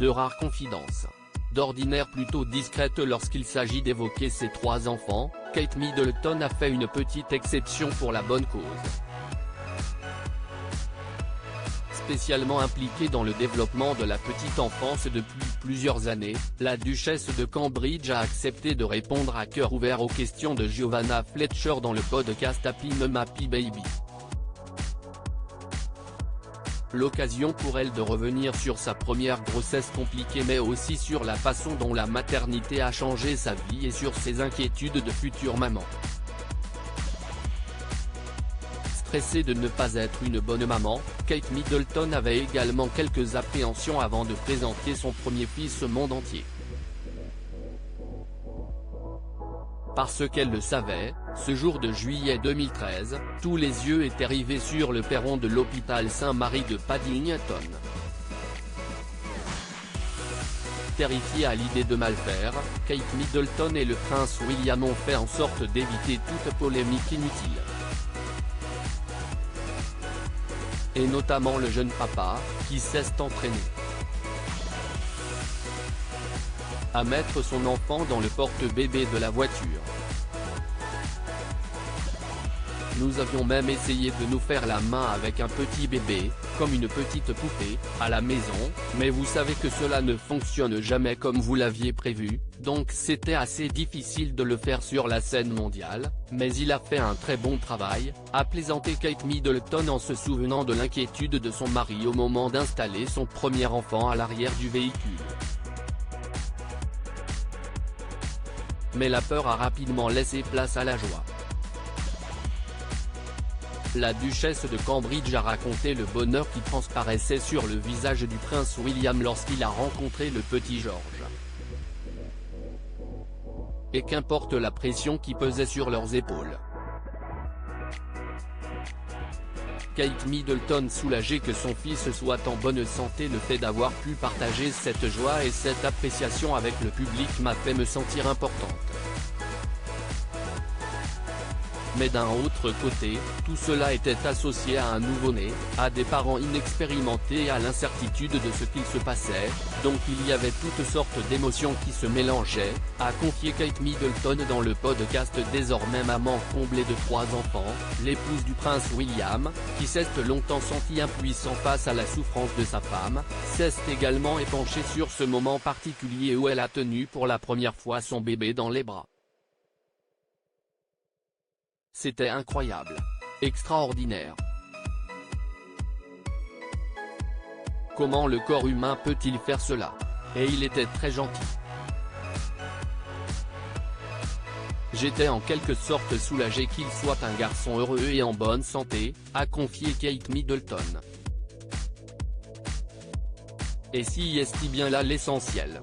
de rares confidences. D'ordinaire plutôt discrète lorsqu'il s'agit d'évoquer ses 3 enfants, Kate Middleton a fait une petite exception pour la bonne cause. Spécialement impliquée dans le développement de la petite enfance depuis plusieurs années, la duchesse de Cambridge a accepté de répondre à cœur ouvert aux questions de Giovanna Fletcher dans le podcast Happy Mum Happy Baby. L'occasion pour elle de revenir sur sa première grossesse compliquée mais aussi sur la façon dont la maternité a changé sa vie et sur ses inquiétudes de future maman. Stressée de ne pas être une bonne maman, Kate Middleton avait également quelques appréhensions avant de présenter son premier fils au monde entier. Parce qu'elle le savait, ce jour de juillet 2013, tous les yeux étaient rivés sur le perron de l'hôpital Saint-Mary de Paddington. Terrifiée à l'idée de mal faire, Kate Middleton et le prince William ont fait en sorte d'éviter toute polémique inutile. Et notamment le jeune papa, qui s'est entraîné à mettre son enfant dans le porte-bébé de la voiture. Nous avions même essayé de nous faire la main avec un petit bébé, comme une petite poupée, à la maison, mais vous savez que cela ne fonctionne jamais comme vous l'aviez prévu, donc c'était assez difficile de le faire sur la scène mondiale, mais il a fait un très bon travail, a plaisanté Kate Middleton en se souvenant de l'inquiétude de son mari au moment d'installer son premier enfant à l'arrière du véhicule. Mais la peur a rapidement laissé place à la joie. La duchesse de Cambridge a raconté le bonheur qui transparaissait sur le visage du prince William lorsqu'il a rencontré le petit George. Et qu'importe la pression qui pesait sur leurs épaules. Kate Middleton soulagée que son fils soit en bonne santé. Le fait d'avoir pu partager cette joie et cette appréciation avec le public m'a fait me sentir importante. Mais d'un autre côté, tout cela était associé à un nouveau-né, à des parents inexpérimentés et à l'incertitude de ce qu'il se passait, donc il y avait toutes sortes d'émotions qui se mélangeaient, a confié Kate Middleton dans le podcast. Désormais maman comblée de 3 enfants, l'épouse du prince William, qui s'est longtemps sentie impuissante face à la souffrance de sa femme, s'est également épanchée sur ce moment particulier où elle a tenu pour la première fois son bébé dans les bras. C'était incroyable. Extraordinaire. Comment le corps humain peut-il faire cela? Et il était très gentil. J'étais en quelque sorte soulagé qu'il soit un garçon heureux et en bonne santé, a confié Kate Middleton. Et si est bien là l'essentiel.